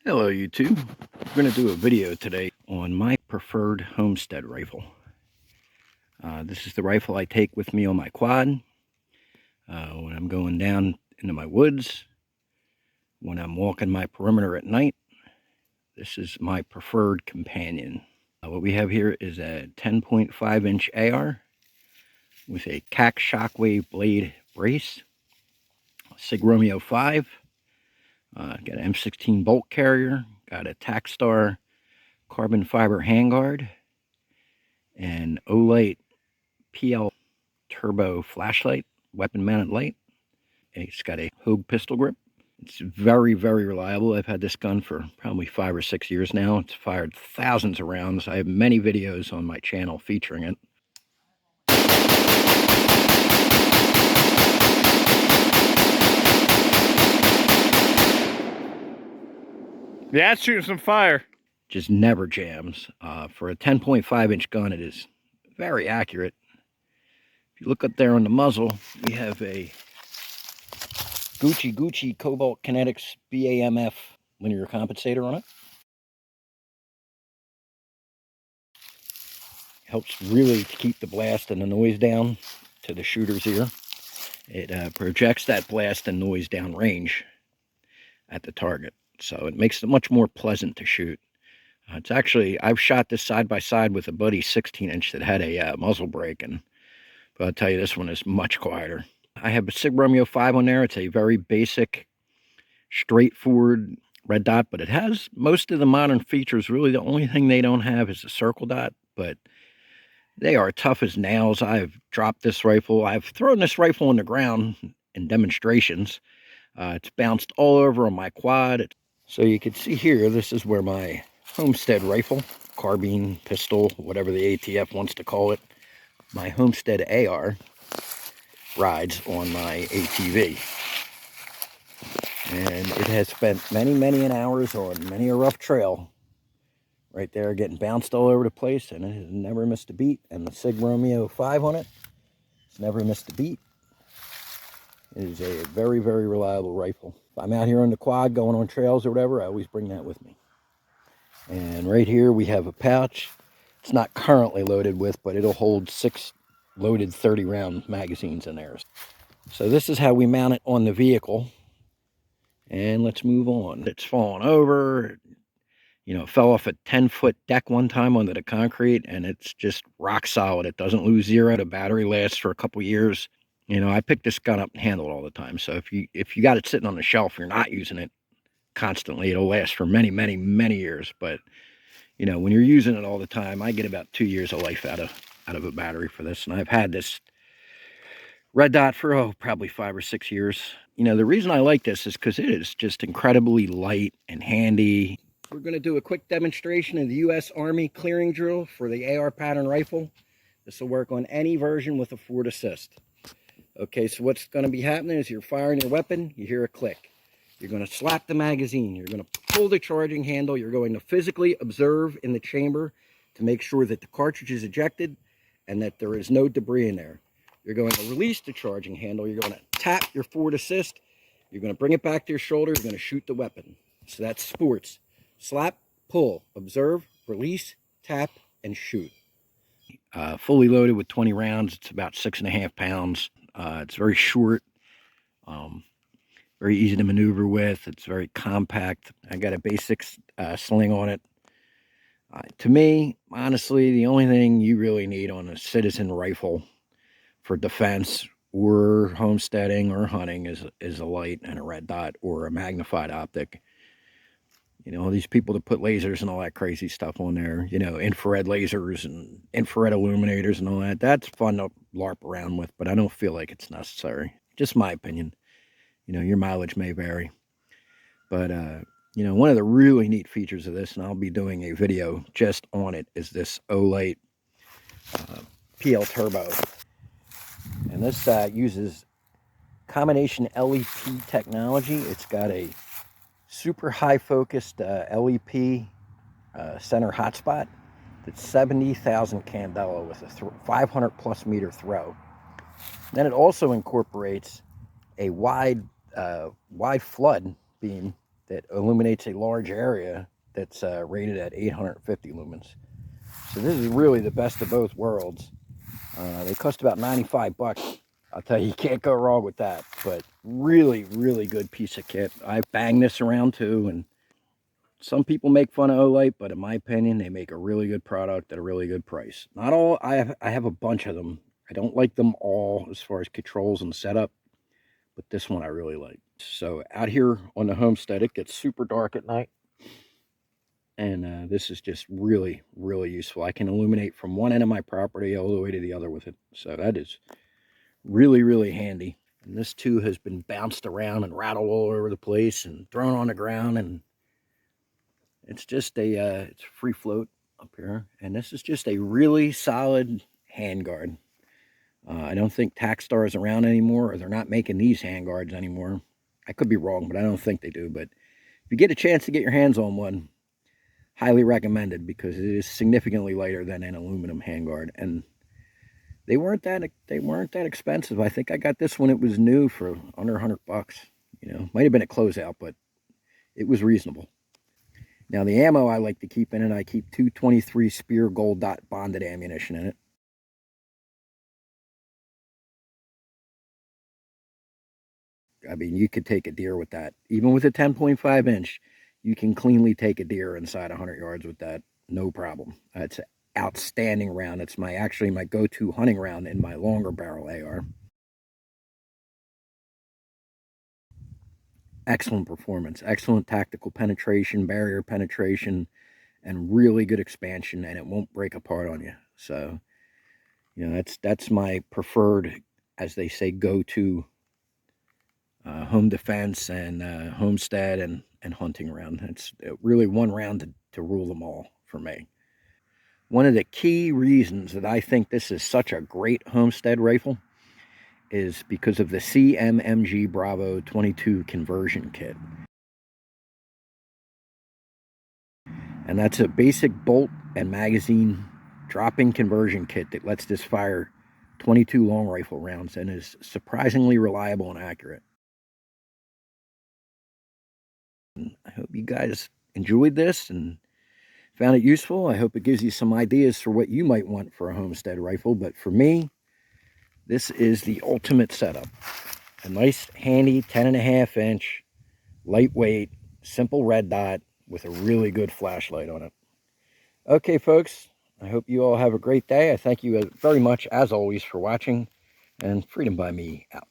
Hello YouTube. We're going to do a video today on my preferred Homestead rifle. This is the rifle I take with me on my quad when I'm going down into my woods, when I'm walking my perimeter at night. This is my preferred companion. What we have here is a 10.5 inch AR with a KAK Shockwave blade brace, Sig Romeo 5, got an M16 bolt carrier, got a Tacstar carbon fiber handguard, and Olight PL turbo flashlight, weapon mounted light. It's got a Hogue pistol grip. It's very, very reliable. I've had this gun for probably 5 or 6 years now. It's fired thousands of rounds. I have many videos on my channel featuring it. Yeah, it's shooting some fire. Just never jams. For a 10.5 inch gun, it is very accurate. If you look up there on the muzzle, we have a Gucci Cobalt Kinetics BAMF linear compensator on it. Helps really to keep the blast and the noise down to the shooter's ear. It projects that blast and noise down range at the target, so it makes it much more pleasant to shoot. It's actually, I've shot this side by side with a buddy 16 inch that had a muzzle brake, but I'll tell you, this one is much quieter. I have a Sig Romeo 5 on there. It's a very basic, straightforward red dot, but it has most of the modern features. Really, the only thing they don't have is a circle dot, but they are tough as nails. I've dropped this rifle. I've thrown this rifle on the ground in demonstrations. It's bounced all over on my quad. So you can see here, this is where my Homestead rifle, carbine, pistol, whatever the ATF wants to call it, my Homestead AR rides on my ATV. And it has spent many hours on many a rough trail right there, getting bounced all over the place, and it has never missed a beat. And the Sig Romeo 5 on it, it's never missed a beat. It is a very, very reliable rifle. If I'm out here on the quad going on trails or whatever, I always bring that with me. And right here we have a pouch. It's not currently loaded with, but it'll hold 6 loaded 30-round magazines in there. So this is how we mount it on the vehicle. And let's move on. It's fallen over. You know, it fell off a 10-foot deck one time onto the concrete, and it's just rock solid. It doesn't lose zero. The battery lasts for a couple years. You know, I pick this gun up and handle it all the time. So if you got it sitting on the shelf, you're not using it constantly, it'll last for many years. But you know, when you're using it all the time, I get about 2 years of life out of a battery for this. And I've had this red dot for probably 5 or 6 years. You know, the reason I like this is because it is just incredibly light and handy. We're going to do a quick demonstration of the US Army clearing drill for the AR pattern rifle. This will work on any version with a forward assist. Okay, so what's going to be happening is you're firing your weapon, you hear a click. You're going to slap the magazine, you're going to pull the charging handle, you're going to physically observe in the chamber to make sure that the cartridge is ejected and that there is no debris in there. You're going to release the charging handle, you're going to tap your forward assist, you're going to bring it back to your shoulder, you're going to shoot the weapon. So that's sports. Slap, pull, observe, release, tap, and shoot. Fully loaded with 20 rounds, it's about 6.5 pounds. It's very short, very easy to maneuver with. It's very compact. I got a basic sling on it. To me, honestly, the only thing you really need on a citizen rifle for defense or homesteading or hunting is a light and a red dot or a magnified optic. You know, these people that put lasers and all that crazy stuff on there, you know, infrared lasers and infrared illuminators and all that, that's fun to LARP around with, but I don't feel like it's necessary. Just my opinion. You know, your mileage may vary. But, you know, one of the really neat features of this, and I'll be doing a video just on it, is this Olight PL Turbo. And this uses combination LEP technology. It's got a super high focused LEP center hotspot that's 70,000 candela with a 500 plus meter throw. And then it also incorporates a wide flood beam that illuminates a large area that's rated at 850 lumens. So this is really the best of both worlds. They cost about 95 bucks. I'll tell you, you can't go wrong with that. But really, really good piece of kit. I bang this around too, and some people make fun of Olight, but in my opinion, they make a really good product at a really good price. Not all, I have a bunch of them. I don't like them all as far as controls and setup, but this one I really like. So out here on the homestead, it gets super dark at night. And this is just really, really useful. I can illuminate from one end of my property all the way to the other with it. So that is really, really handy. And this too has been bounced around and rattled all over the place and thrown on the ground. And it's just a, it's free float up here. And this is just a really solid handguard. I don't think Tacstar is around anymore, or they're not making these handguards anymore. I could be wrong, but I don't think they do. But if you get a chance to get your hands on one, highly recommended, because it is significantly lighter than an aluminum handguard, and they weren't that expensive. I think I got this when it was new for under 100 bucks. You know, might have been a closeout, but it was reasonable. Now the ammo I like to keep in it, I keep 223 Spear Gold Dot bonded ammunition in it. I mean, you could take a deer with that. Even with a 10.5 inch, you can cleanly take a deer inside 100 yards with that, no problem. It's an outstanding round. It's actually my go-to hunting round in my longer barrel AR. Excellent performance, excellent tactical penetration, barrier penetration, and really good expansion, and it won't break apart on you. So, you know, that's my preferred, as they say, go-to home defense and homestead and hunting round. It's really one round to rule them all for me. One of the key reasons that I think this is such a great homestead rifle is because of the CMMG Bravo 22 conversion kit. And that's a basic bolt and magazine drop-in conversion kit that lets this fire 22 long rifle rounds and is surprisingly reliable and accurate. I hope you guys enjoyed this and found it useful. I hope it gives you some ideas for what you might want for a homestead rifle. But for me, this is the ultimate setup. A nice, handy 10.5 inch, lightweight, simple red dot with a really good flashlight on it. Okay, folks, I hope you all have a great day. I thank you very much, as always, for watching. And Freedom by Me out.